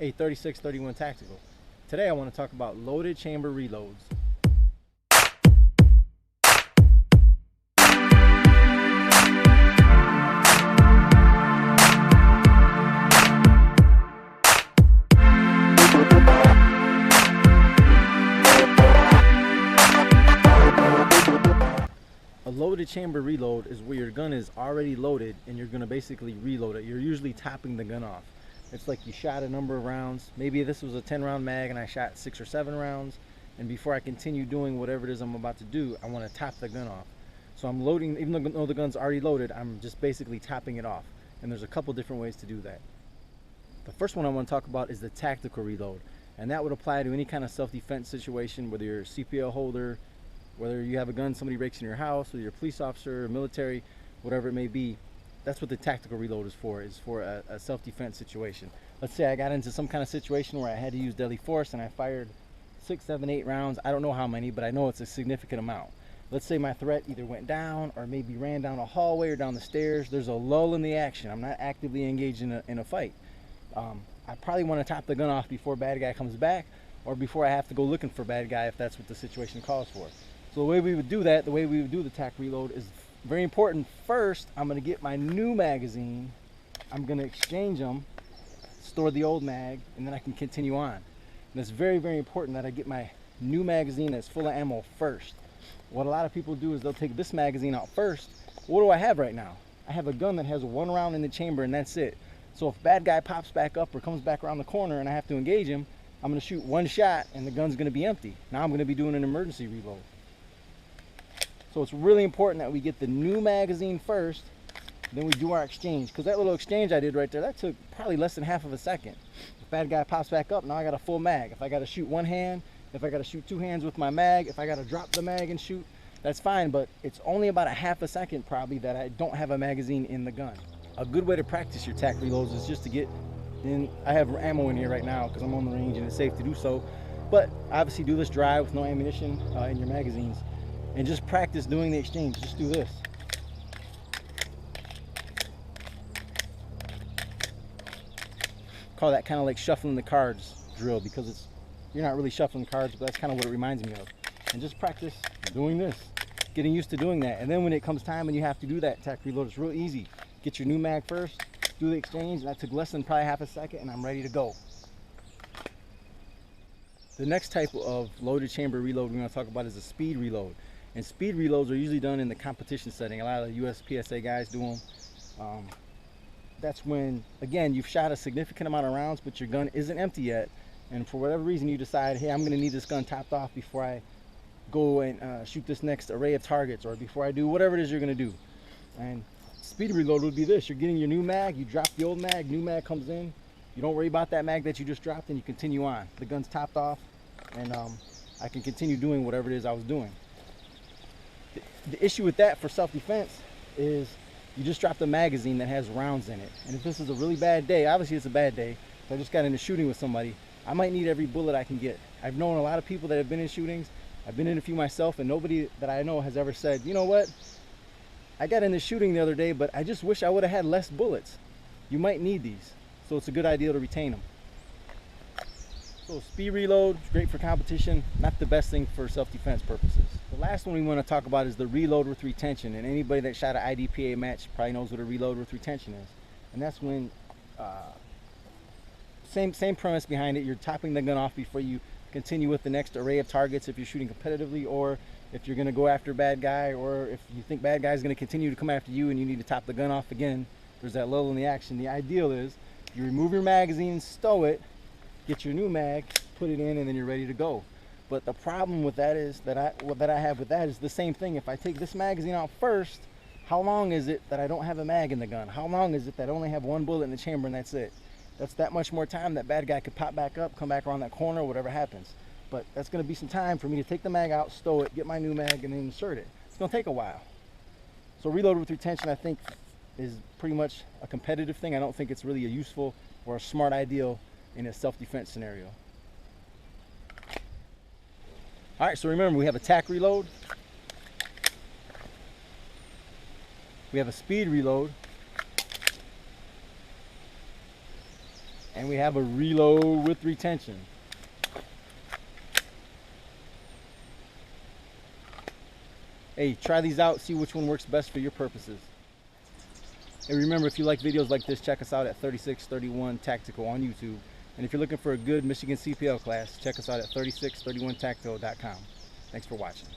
a 3631 Tactical. Today I want to talk about loaded chamber reloads. A loaded chamber reload is where your gun is already loaded and you're going to basically reload it. You're usually topping the gun off. It's like you shot a number of rounds. Maybe this was a 10 round mag and I shot 6 or 7 rounds, and before I continue doing whatever it is I'm about to do, I want to top the gun off. So I'm loading, even though the gun's already loaded, I'm just basically topping it off. And there's a couple different ways to do that. The first one I want to talk about is the tactical reload, and that would apply to any kind of self-defense situation, whether you're a CPL holder, whether you have a gun somebody breaks in your house, whether you're a police officer, military, whatever it may be. That's what the tactical reload is for a self-defense situation. Let's say I got into some kind of situation where I had to use deadly force and I fired 6, 7, 8 rounds. I don't know how many, but I know it's a significant amount. Let's say my threat either went down or maybe ran down a hallway or down the stairs. There's a lull in the action. I'm not actively engaged in a fight. I probably want to top the gun off before bad guy comes back, or before I have to go looking for bad guy if that's what the situation calls for. So the way we would do that, the way we would do the tac reload is very important. First, I'm going to get my new magazine, I'm going to exchange them, store the old mag, and then I can continue on. And it's very, very important that I get my new magazine that's full of ammo first. What a lot of people do is they'll take this magazine out first. What do I have right now? I have a gun that has 1 round in the chamber and that's it. So if bad guy pops back up or comes back around the corner and I have to engage him, I'm going to shoot 1 shot and the gun's going to be empty. Now I'm going to be doing an emergency reload. So it's really important that we get the new magazine first, then we do our exchange. Because that little exchange I did right there, that took probably less than half of a second. If bad guy pops back up, now I got a full mag. If I got to shoot 1 hand, if I got to shoot 2 hands with my mag, if I got to drop the mag and shoot, that's fine. But it's only about a half a second probably that I don't have a magazine in the gun. A good way to practice your tac reloads is just to get in. I have ammo in here right now because I'm on the range and it's safe to do so. But obviously do this dry with no ammunition in your magazines. And just practice doing the exchange. Just do this. Call that kind of like shuffling the cards drill, because you're not really shuffling cards, but that's kind of what it reminds me of. And just practice doing this, getting used to doing that. And then when it comes time and you have to do that tac reload, it's real easy. Get your new mag first, do the exchange, and that took less than probably half a second, and I'm ready to go. The next type of loaded chamber reload we're going to talk about is a speed reload. And speed reloads are usually done in the competition setting. A lot of the USPSA guys do them. That's when, again, you've shot a significant amount of rounds, but your gun isn't empty yet. And for whatever reason, you decide, hey, I'm going to need this gun topped off before I go and shoot this next array of targets, or before I do whatever it is you're going to do. And speed reload would be this. You're getting your new mag, you drop the old mag, new mag comes in. You don't worry about that mag that you just dropped, and you continue on. The gun's topped off, and I can continue doing whatever it is I was doing. The issue with that for self-defense is you just dropped a magazine that has rounds in it. And if this is a really bad day, obviously it's a bad day, if I just got into shooting with somebody, I might need every bullet I can get. I've known a lot of people that have been in shootings. I've been in a few myself, and nobody that I know has ever said, you know what, I got into shooting the other day, but I just wish I would have had less bullets. You might need these, so it's a good idea to retain them. So speed reload is great for competition, not the best thing for self-defense purposes. The last one we want to talk about is the reload with retention. And anybody that shot an IDPA match probably knows what a reload with retention is. And that's when, same premise behind it, you're topping the gun off before you continue with the next array of targets if you're shooting competitively, or if you're going to go after a bad guy, or if you think bad guy is going to continue to come after you and you need to top the gun off again. There's that lull in the action. The ideal is you remove your magazine, stow it, get your new mag, put it in, and then you're ready to go. But the problem with that is that I have with that is the same thing. If I take this magazine out first, how long is it that I don't have a mag in the gun? How long is it that I only have 1 bullet in the chamber and that's it? That's that much more time that bad guy could pop back up, come back around that corner, whatever happens. But that's going to be some time for me to take the mag out, stow it, get my new mag, and then insert it. It's going to take a while. So reload with retention, I think, is pretty much a competitive thing. I don't think it's really a useful or a smart ideal in a self-defense scenario. All right, so remember, we have a tac reload, we have a speed reload, And we have a reload with retention. Hey, try these out, see which one works best for your purposes. And remember, if you like videos like this, check us out at 3631 Tactical on YouTube. And if you're looking for a good Michigan CPL class, check us out at 3631tactical.com. Thanks for watching.